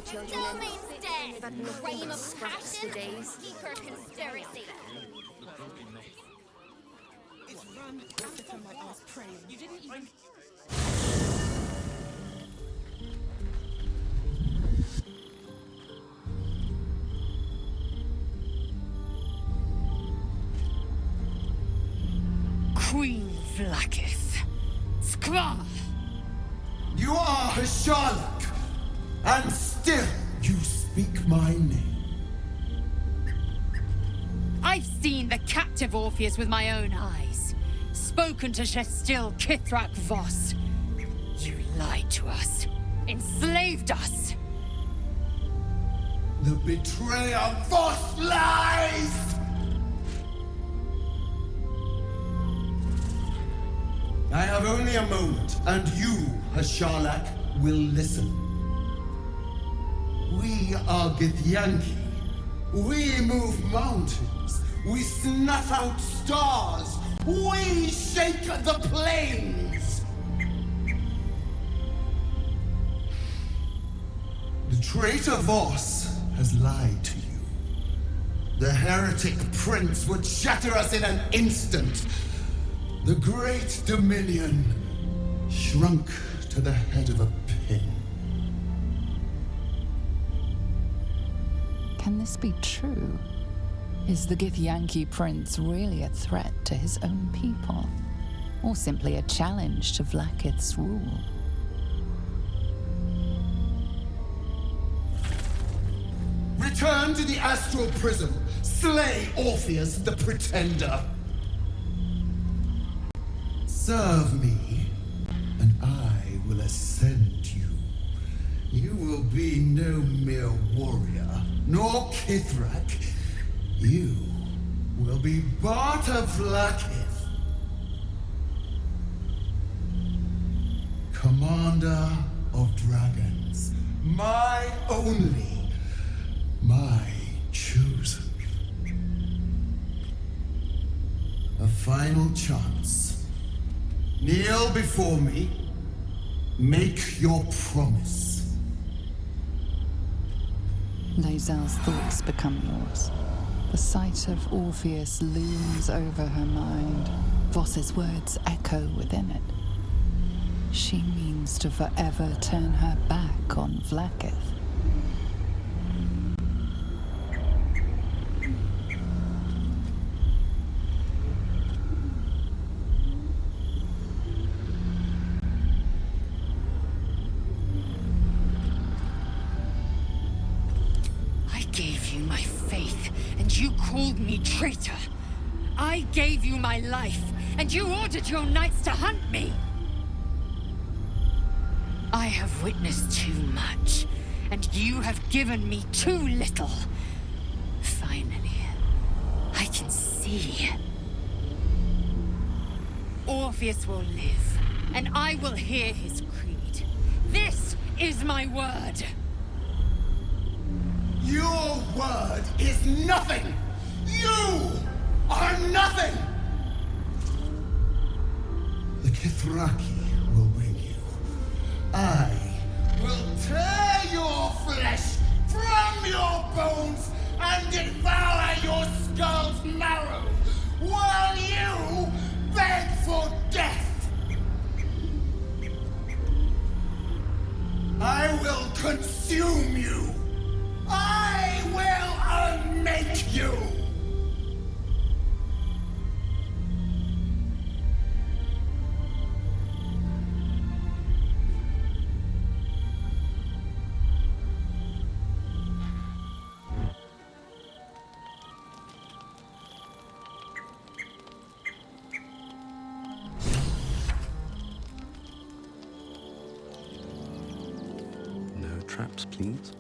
Children Still in, means dead. but nothing Cream but of scraps passion. for days. Deeper conspiracy. It's run as if I was praying. You didn't even. Queen Vlaakith. Skva! You are Karlach, and still you speak my name. I've seen the captive Orpheus with my own eyes. Spoken to Shestil Kithrak Voss. You lied to us. Enslaved us. The betrayer Voss lies! I have only a moment, and you, Karlach, will listen. We are Githyanki. We move mountains. We snuff out stars. We shake the plains. The traitor Voss has lied to you. The heretic prince would shatter us in an instant. The great dominion shrunk to the head of a pin. Can this be true? Is the Githyanki prince really a threat to his own people? Or simply a challenge to Vlaakith's rule? Return to the astral prism. Slay Orpheus the Pretender. Serve me, and I will ascend you. You will be no mere warrior, nor Kithrak. You will be Barta Vlaakith, commander of dragons, my only, my chosen. A final chance. Kneel before me. Make your promise. Lae'zel's thoughts become yours. The sight of Orpheus looms over her mind. Voss's words echo within it. She means to forever turn her back on Vlaakith. You called me traitor. I gave you my life, and you ordered your knights to hunt me. I have witnessed too much, and you have given me too little. Finally, I can see. Orpheus will live, and I will hear his creed. This is my word. Your word is nothing! You are nothing! The Kithraki will bring you. I will tear your flesh from your bones and devour your skull's marrow while you beg for death! I will consume you! I will unmake you! No traps, please.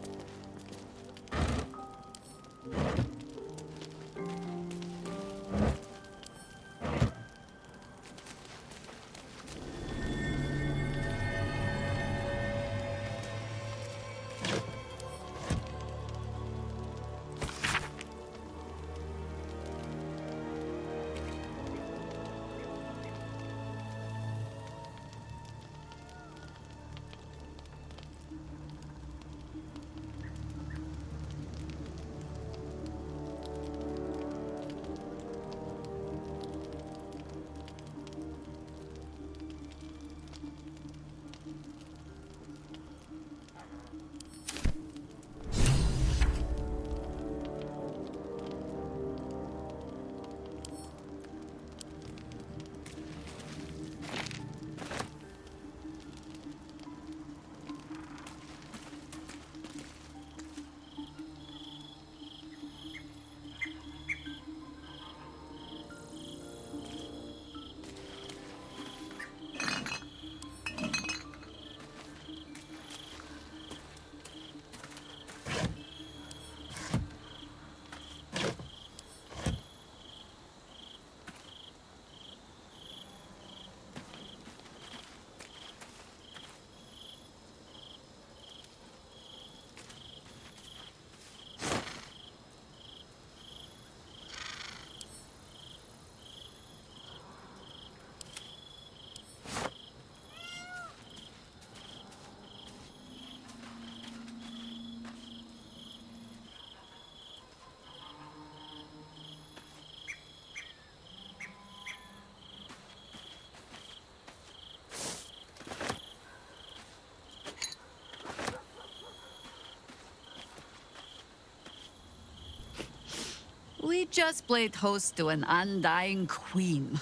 We just played host to an undying queen.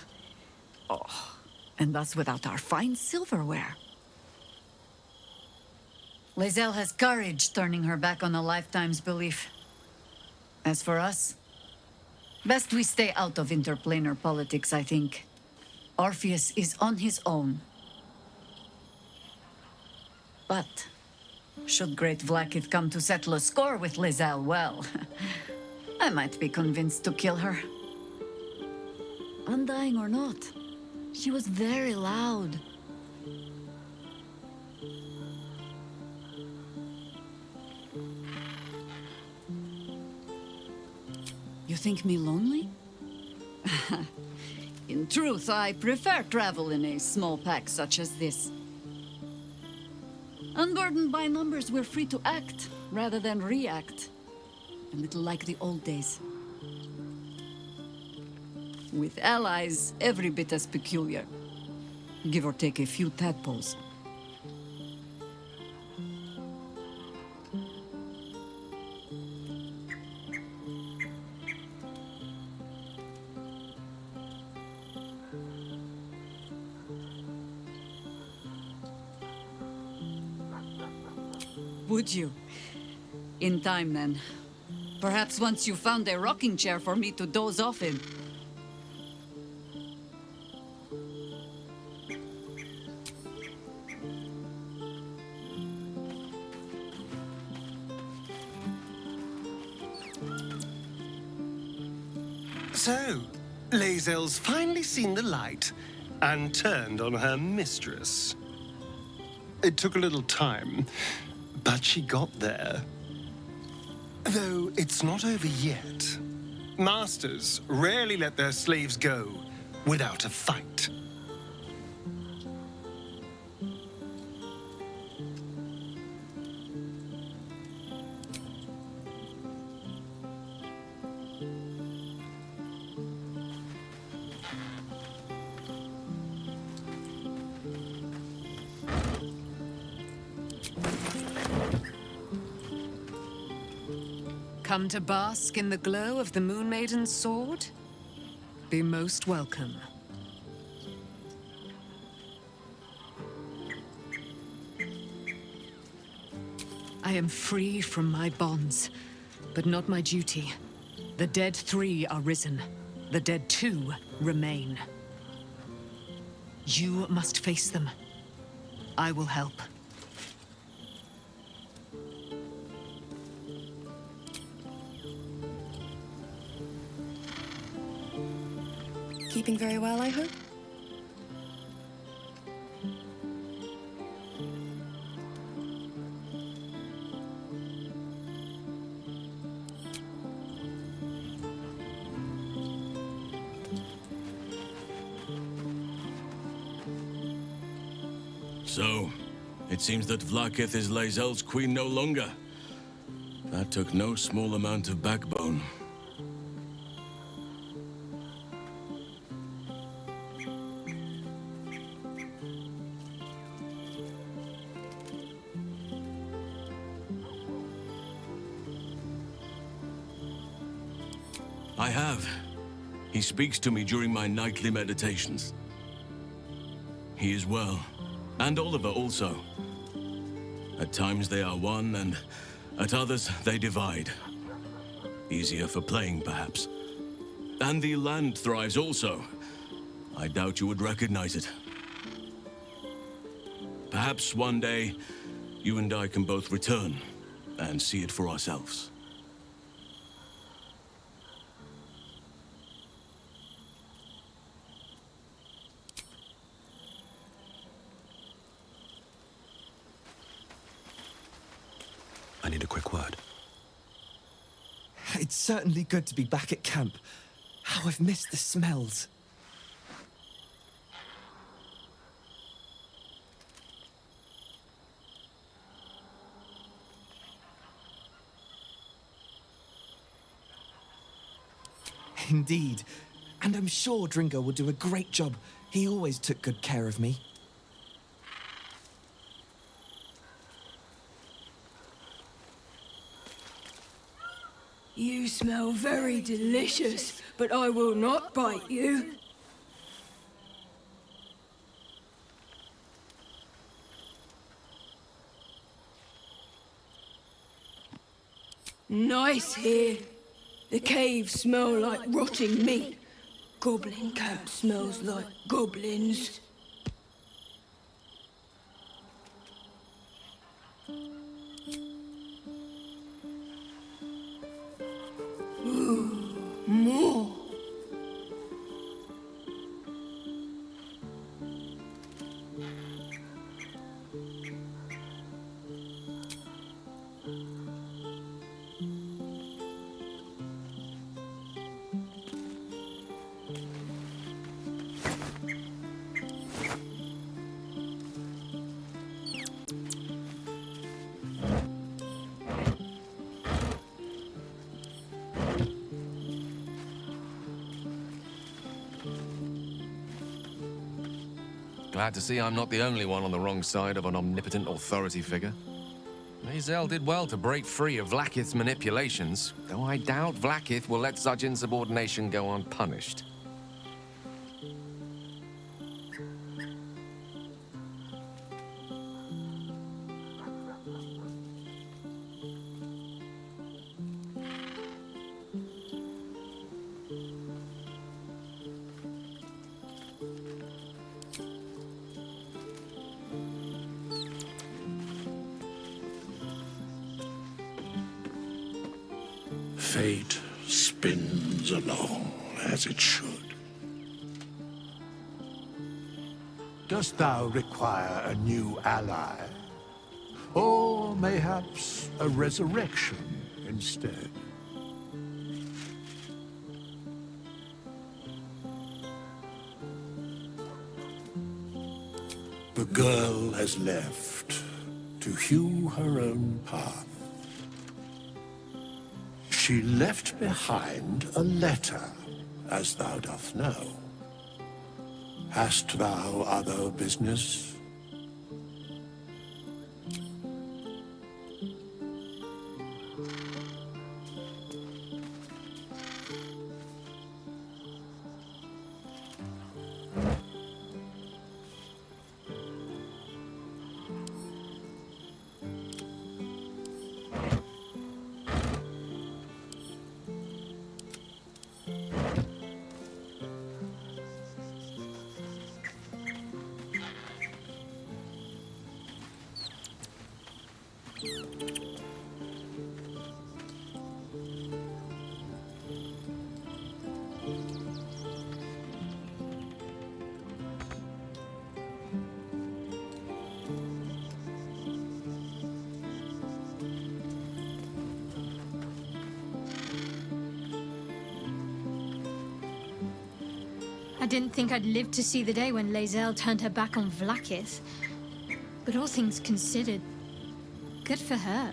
Oh, and that's without our fine silverware. Lae'zel has courage turning her back on a lifetime's belief. As for us, best we stay out of interplanar politics, I think. Orpheus is on his own. But should great Vlaakith come to settle a score with Lae'zel, well, I might be convinced to kill her. Undying or not, she was very loud. You think me lonely? In truth, I prefer travel in a small pack such as this. Unburdened by numbers, we're free to act, rather than react. A little like the old days. With allies, every bit as peculiar. Give or take a few tadpoles. Would you? In time, then. Perhaps once you found a rocking chair for me to doze off in. So, Lae'zel's finally seen the light and turned on her mistress. It took a little time, but she got there. Though it's not over yet. Masters rarely let their slaves go without a fight. Come to bask in the glow of the Moon Maiden's sword? Be most welcome. I am free from my bonds, but not my duty. The dead 3 are risen. The dead 2 remain. You must face them. I will help. Keeping very well, I hope? So, it seems that Vlaakith is Lae'zel's queen no longer. That took no small amount of backbone. I have. He speaks to me during my nightly meditations. He is well, and Oliver also. At times they are one, and at others they divide. Easier for playing, perhaps. And the land thrives also. I doubt you would recognize it. Perhaps one day, you and I can both return and see it for ourselves. I need a quick word. It's certainly good to be back at camp. How I've missed the smells. Indeed. And I'm sure Dringo will do a great job. He always took good care of me. You smell very delicious, but I will not bite you. Nice here. The caves smell like rotting meat. Goblin camp smells like goblins. Ooh, more. Glad to see I'm not the only one on the wrong side of an omnipotent authority figure. Lae'zel did well to break free of Vlaakith's manipulations, though I doubt Vlaakith will let such insubordination go unpunished. Fate spins along as it should. Dost thou require a new ally? Or mayhaps a resurrection instead? The girl has left to hew her own path. She left behind a letter, as thou doth know. Hast thou other business? I didn't think I'd live to see the day when Lae'zel turned her back on Vlaakith. But all things considered, good for her.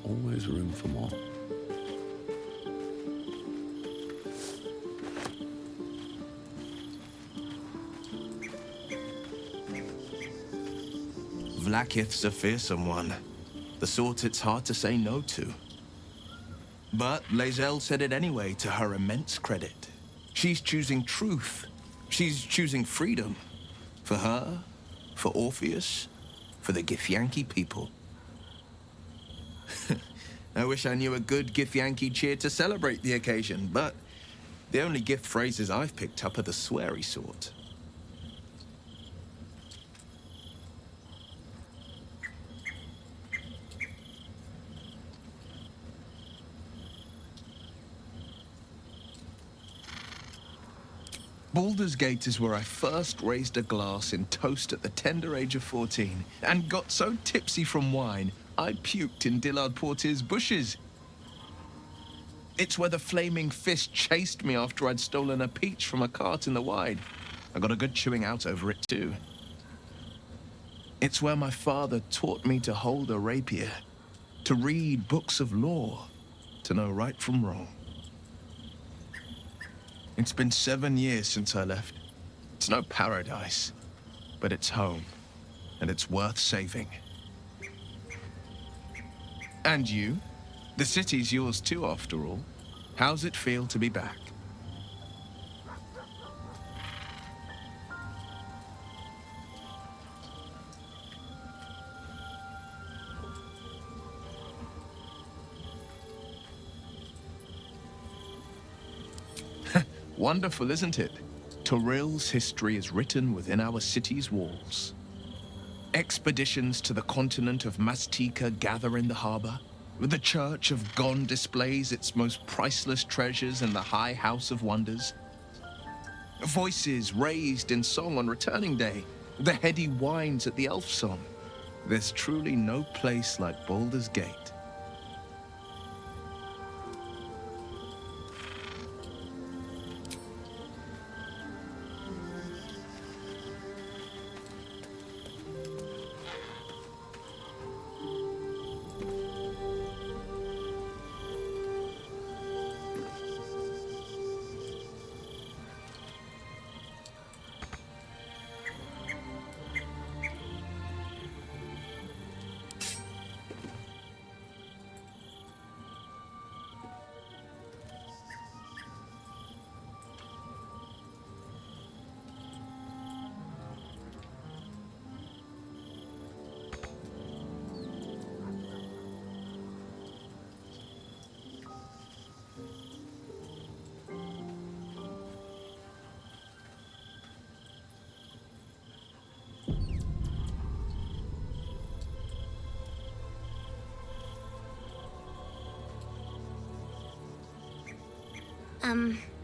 Always room for more. Vlaakith's a fearsome one. The sort it's hard to say no to. But Lae'zel said it anyway, to her immense credit. She's choosing truth. She's choosing freedom. For her, for Orpheus, for the Githyanki people. I wish I knew a good Githyanki cheer to celebrate the occasion, but the only gift phrases I've picked up are the sweary sort. Baldur's Gate is where I first raised a glass in toast at the tender age of 14, and got so tipsy from wine, I puked in Dillard Portier's bushes. It's where the flaming fist chased me after I'd stolen a peach from a cart in the Wide. I got a good chewing out over it, too. It's where my father taught me to hold a rapier, to read books of lore, to know right from wrong. It's been 7 years since I left. It's no paradise, but it's home, and it's worth saving. And you? The city's yours too, after all. How's it feel to be back? Wonderful, isn't it? Torril's history is written within our city's walls. Expeditions to the continent of Mastika gather in the harbor. The Church of Gon displays its most priceless treasures in the High House of Wonders. Voices raised in song on Returning Day. The heady whines at the Elf Song. There's truly no place like Baldur's Gate.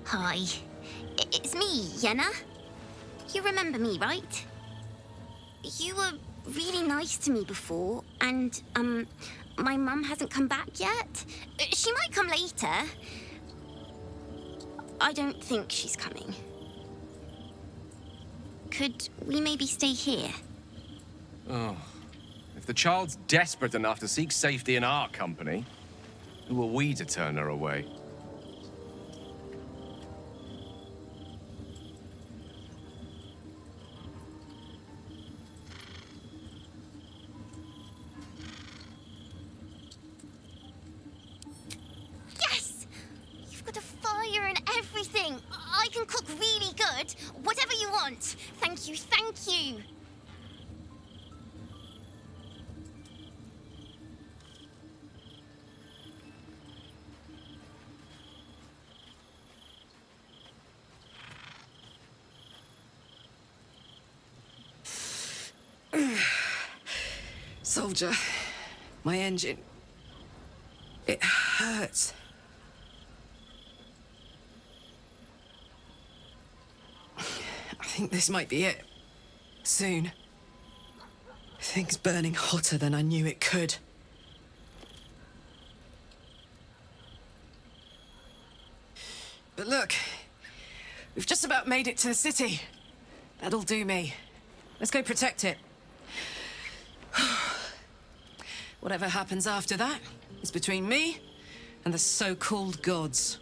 Hi. It's me, Yenna. You remember me, right? You were really nice to me before, and, my mum hasn't come back yet. She might come later. I don't think she's coming. Could we maybe stay here? Oh. If the child's desperate enough to seek safety in our company, who are we to turn her away? I can cook really good. Whatever you want. Thank you, thank you. Soldier, my engine. It hurts. I think this might be it. Soon. Things burning hotter than I knew it could. But look, we've just about made it to the city. That'll do me. Let's go protect it. Whatever happens after that is between me and the so-called gods.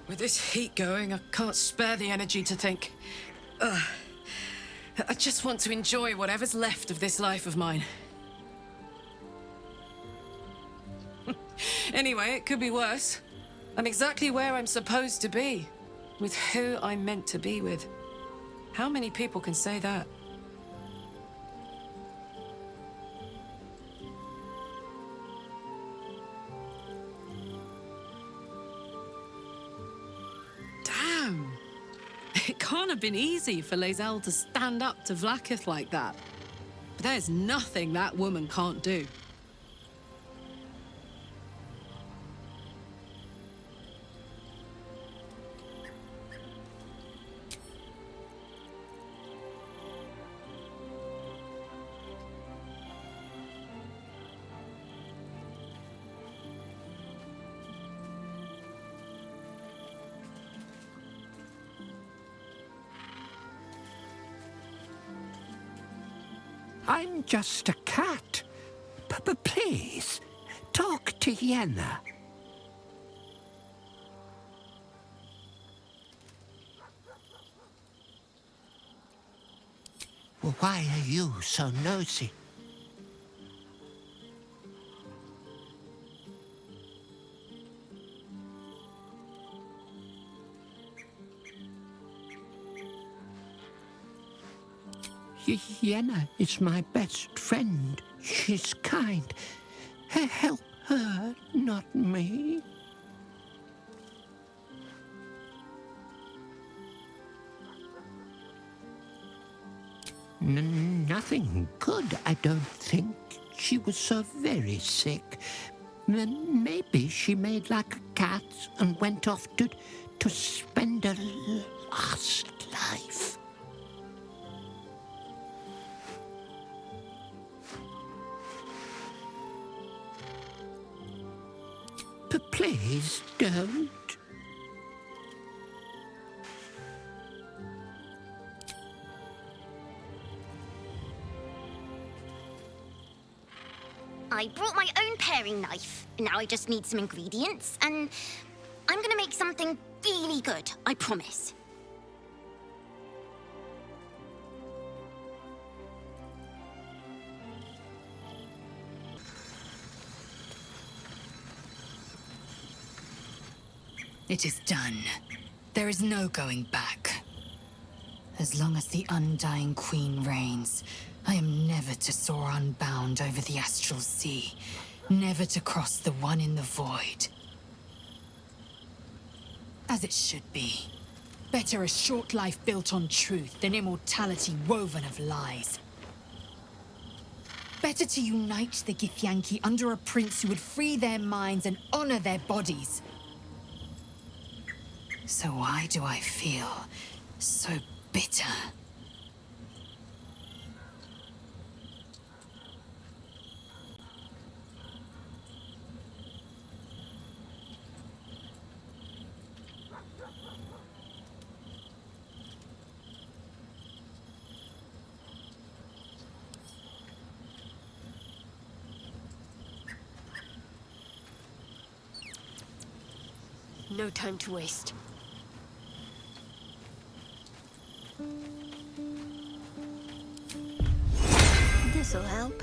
With this heat going, I can't spare the energy to think. I just want to enjoy whatever's left of this life of mine. Anyway, it could be worse. I'm exactly where I'm supposed to be, with who I'm meant to be with. How many people can say that? Damn! It can't have been easy for Lae'zel to stand up to Vlaakith like that. But there's nothing that woman can't do. I'm just a cat. But please, talk to Yenna. Well, why are you so nosy? Yenna is my best friend. She's kind. Help her, not me. Nothing good, I don't think. She was so very sick. Maybe she made like a cat and went off to spend her last life. But please don't. I brought my own paring knife. Now I just need some ingredients, and I'm gonna make something really good, I promise. It is done. There is no going back. As long as the Undying Queen reigns, I am never to soar unbound over the astral sea, never to cross the one in the void. As it should be. Better a short life built on truth than immortality woven of lies. Better to unite the Githyanki under a prince who would free their minds and honor their bodies. So why do I feel so bitter? No time to waste. This'll help.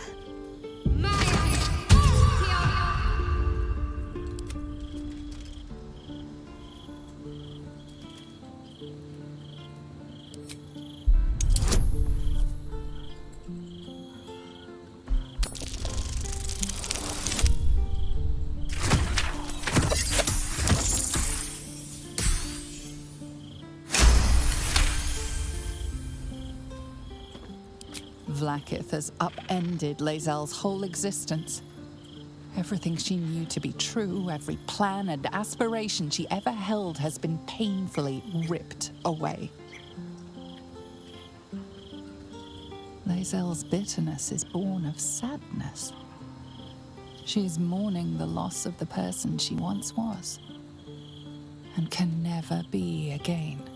Vlaakith has upended Lae'zel's whole existence. Everything she knew to be true, every plan and aspiration she ever held has been painfully ripped away. Lae'zel's bitterness is born of sadness. She is mourning the loss of the person she once was, and can never be again.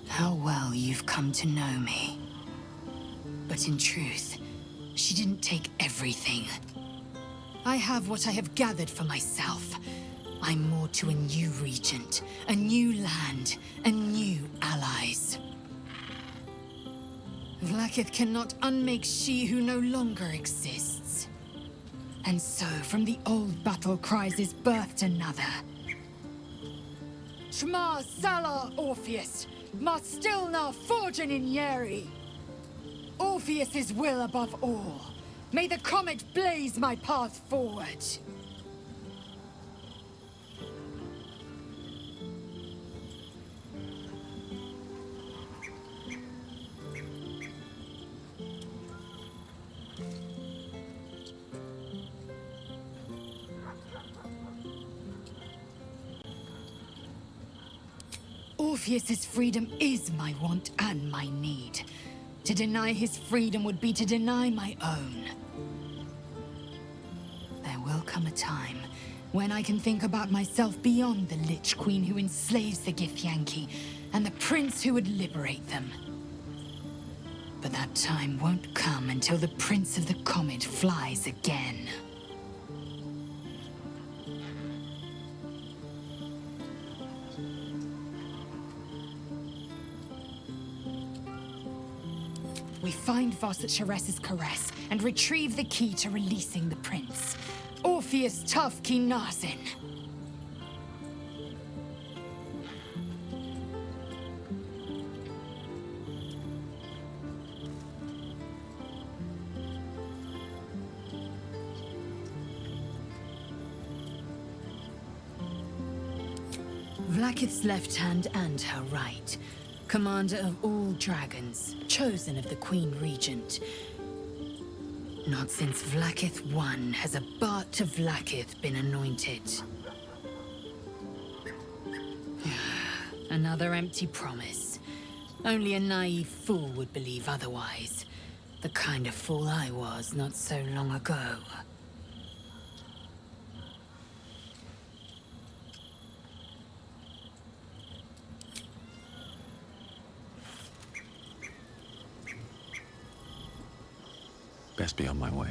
How well you've come to know me. But in truth, she didn't take everything. I have what I have gathered for myself. I'm more to a new regent, a new land, and new allies. Vlaakith cannot unmake she who no longer exists. And so, from the old battle cries is birthed another. Shma Salar Orpheus, Ma Stilna Forgin in Yeri. Orpheus's will above all. May the comet blaze my path forward. Orpheus's freedom is my want and my need. To deny his freedom would be to deny my own. There will come a time when I can think about myself beyond the Lich Queen who enslaves the Githyanki and the prince who would liberate them. But that time won't come until the Prince of the Comet flies again. We find Voss at Sharess's caress and retrieve the key to releasing the prince. Orpheus Tough Kinazin. Vlaakith's left hand and her right. Commander of all dragons, chosen of the Queen Regent. Not since Vlaakith I has a Bart to Vlaakith been anointed. Another empty promise. Only a naive fool would believe otherwise. The kind of fool I was not so long ago. Best be on my way.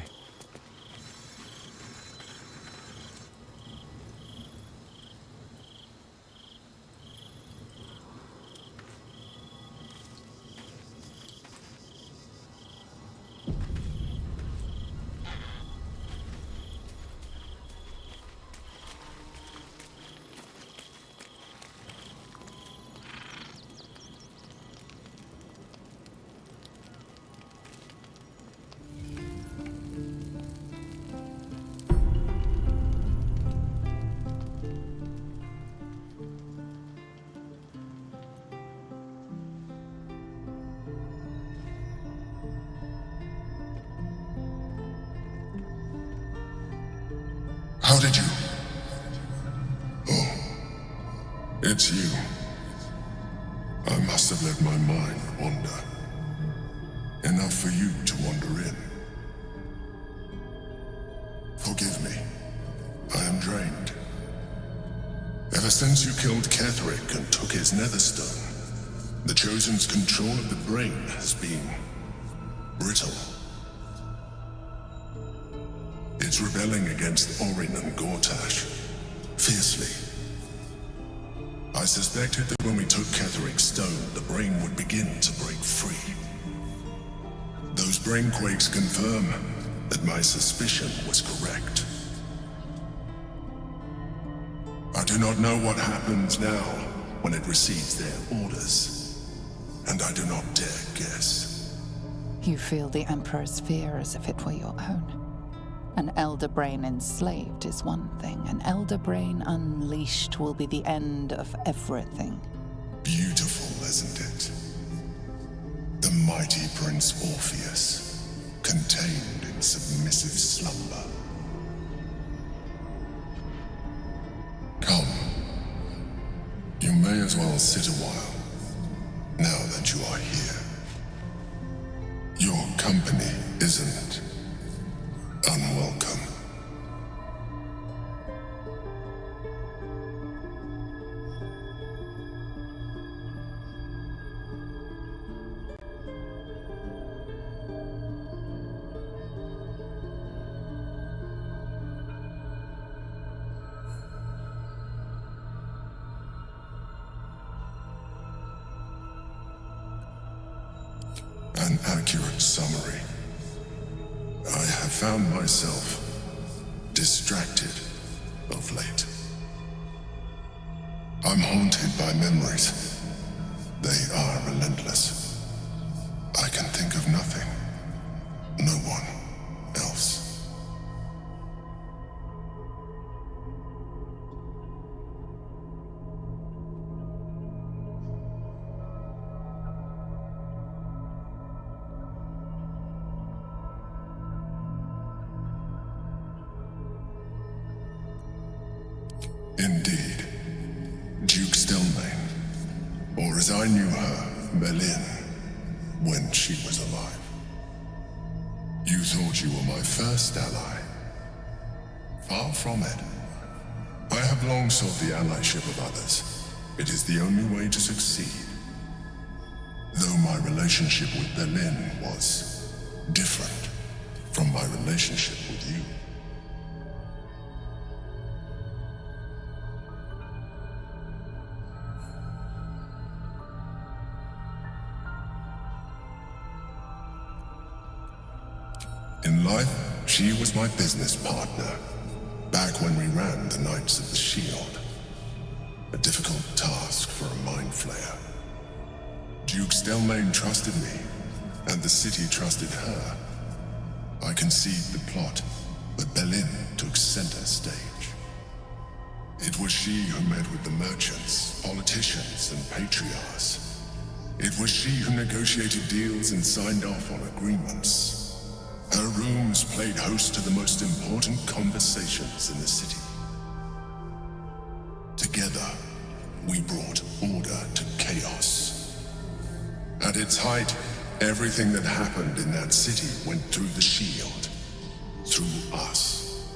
How did you? Oh, it's you. I must have let my mind wander. Enough for you to wander in. Forgive me. I am drained. Ever since you killed Ketheric and took his netherstone, the Chosen's control of the brain has been brittle. It's rebelling against Orin and Gortash, fiercely. I suspected that when we took Ketheric's stone, the brain would begin to break free. Those brain quakes confirm that my suspicion was correct. I do not know what happens now when it receives their orders, and I do not dare guess. You feel the Emperor's fear as if it were your own. An elder brain enslaved is one thing. An elder brain unleashed will be the end of everything. Beautiful, isn't it? The mighty Prince Orpheus, contained in submissive slumber. Come. You may as well sit a while, now that you are here. Your company isn't unwelcome. An accurate summary. I have found myself distracted of late. I'm haunted by memories. They are relentless. I can think of nothing, no one else. Indeed. Duke Stelmane. as I knew her, Berlin, when she was alive. You thought you were my first ally. Far from it. I have long sought the allyship of others. It is the only way to succeed. Though my relationship with Berlin was different from my relationship with you. In life, she was my business partner, back when we ran the Knights of the Shield. A difficult task for a mind flayer. Duke Stelmane trusted me, and the city trusted her. I conceived the plot, but Berlin took center stage. It was she who met with the merchants, politicians, and patriarchs. It was she who negotiated deals and signed off on agreements. Her rooms played host to the most important conversations in the city. Together, we brought order to chaos. At its height, everything that happened in that city went through the shield. Through us.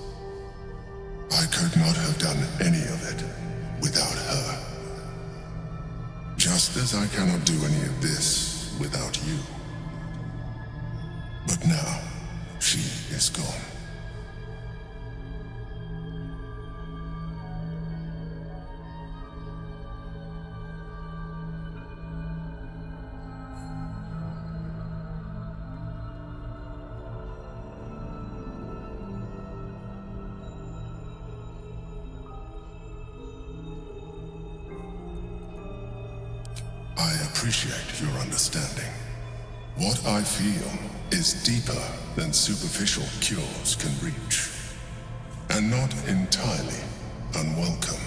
I could not have done any of it without her. Just as I cannot do any of this without you. But now, she is gone. I appreciate your understanding. What I feel is deeper than superficial cures can reach, and not entirely unwelcome.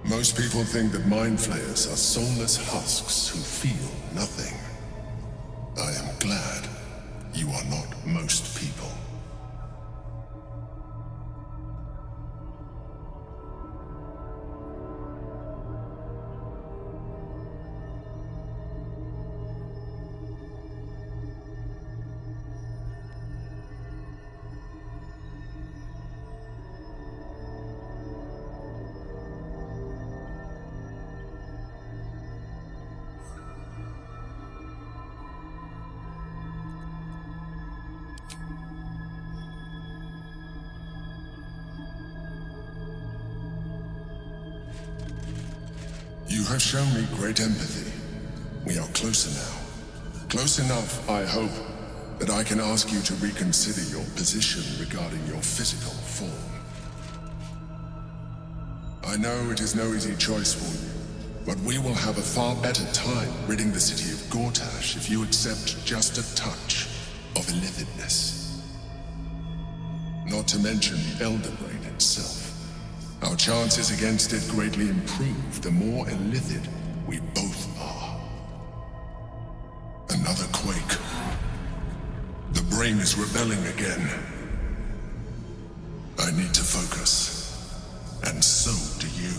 Most people think that mind flayers are soulless husks who feel nothing. I am glad you are not most people. You have shown me great empathy. We are closer now. Close enough, I hope, that I can ask you to reconsider your position regarding your physical form. I know it is no easy choice for you, but we will have a far better time ridding the city of Gortash if you accept just a touch of illithidness. Not to mention the Elder Brain itself. Our chances against it greatly improve the more illithid we both are. Another quake. The brain is rebelling again. I need to focus, and so do you.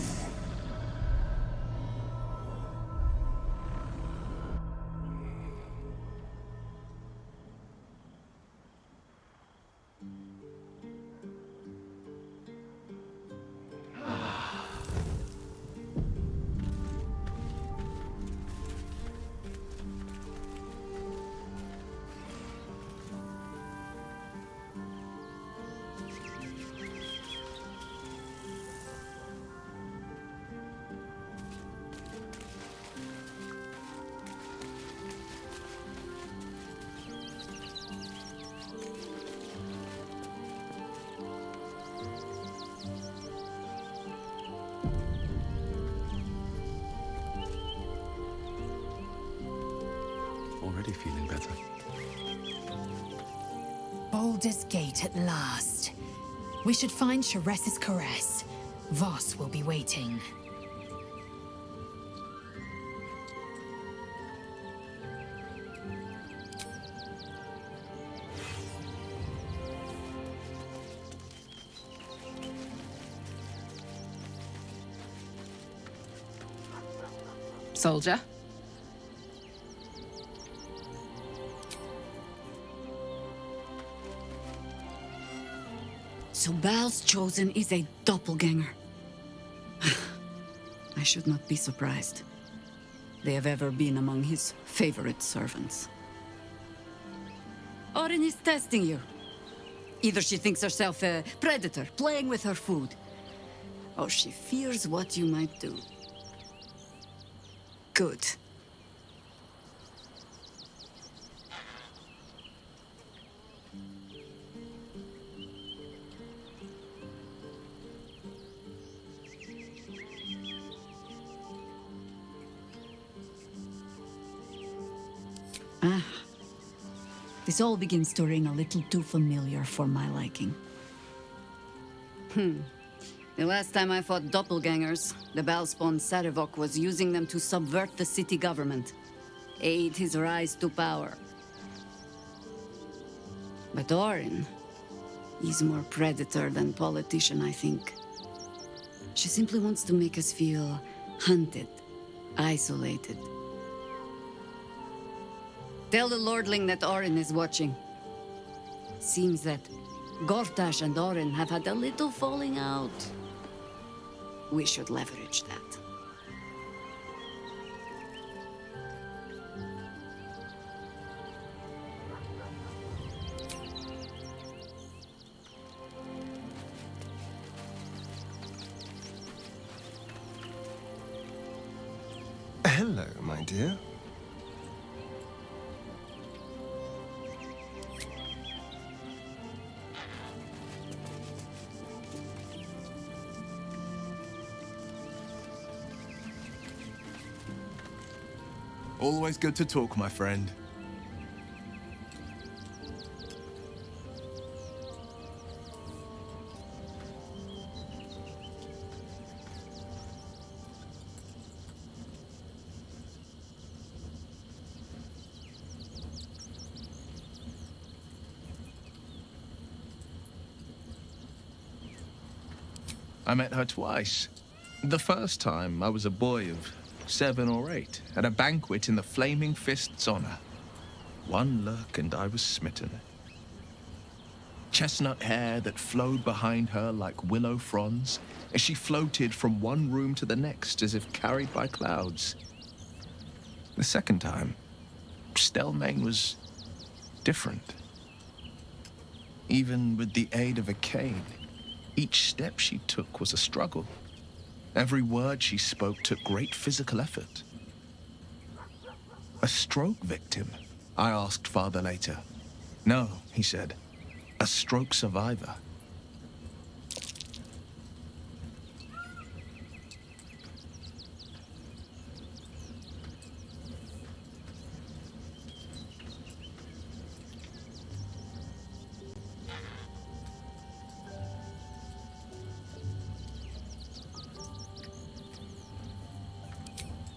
Already feeling better. Baldur's Gate at last. We should find Sharess's caress. Voss will be waiting. Soldier. So Bal's chosen is a doppelganger. I should not be surprised. They have ever been among his favorite servants. Orin is testing you. Either she thinks herself a predator, playing with her food, or she fears what you might do. Good. This all begins to ring a little too familiar for my liking. The last time I fought doppelgangers, the Balspawn Sarevok was using them to subvert the city government, aid his rise to power. But Orin, he's more predator than politician, I think. She simply wants to make us feel hunted, isolated. Tell the Lordling that Orin is watching. Seems that Gortash and Orin have had a little falling out. We should leverage that. Hello, my dear. Always good to talk, my friend. I met her twice. The first time, I was a boy of 7 or 8, at a banquet in the Flaming Fist's honor. One look and I was smitten. Chestnut hair that flowed behind her like willow fronds as she floated from one room to the next as if carried by clouds. The second time, Stelmane was different. Even with the aid of a cane, each step she took was a struggle. Every word she spoke took great physical effort. A stroke victim? I asked Father later. No, he said. A stroke survivor.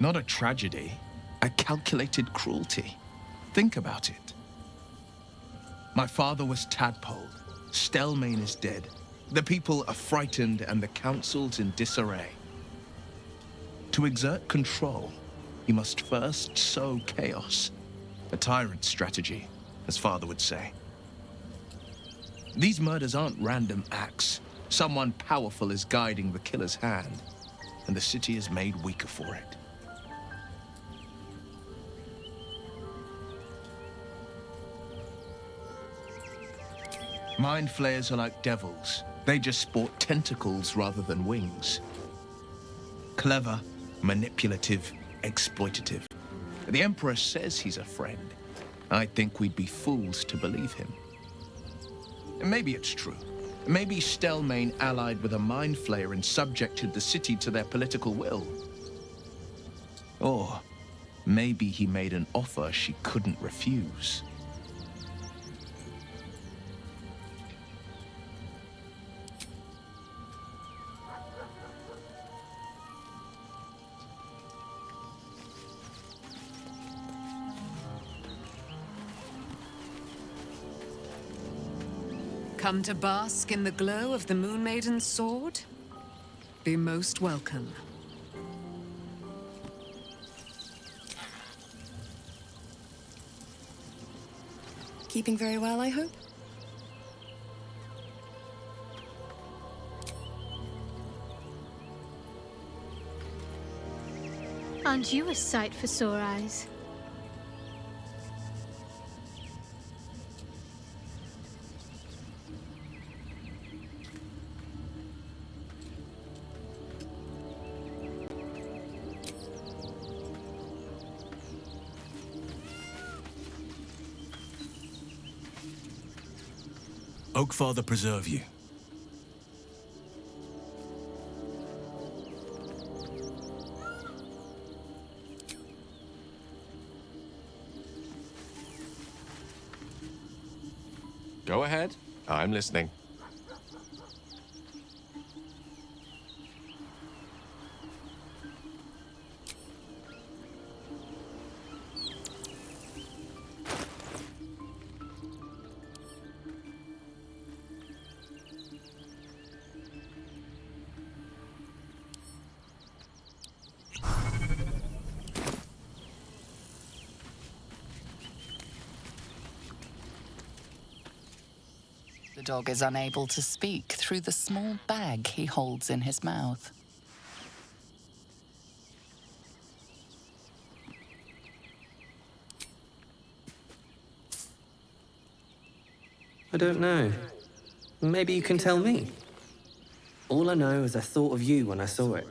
Not a tragedy, a calculated cruelty. Think about it. My father was tadpoled. Stelmane is dead. The people are frightened and the council's in disarray. To exert control, he must first sow chaos. A tyrant's strategy, as father would say. These murders aren't random acts. Someone powerful is guiding the killer's hand, and the city is made weaker for it. Mind flayers are like devils. They just sport tentacles rather than wings. Clever, manipulative, exploitative. The Emperor says he's a friend. I think we'd be fools to believe him. And maybe it's true. Maybe Stelmane allied with a mind flayer and subjected the city to their political will. Or maybe he made an offer she couldn't refuse. Come to bask in the glow of the Moon Maiden's sword? Be most welcome. Keeping very well, I hope? Aren't you a sight for sore eyes? Oakfather preserve you. Go ahead. I'm listening. The dog is unable to speak through the small bag he holds in his mouth. I don't know. Maybe you can tell me. All I know is I thought of you when I saw it.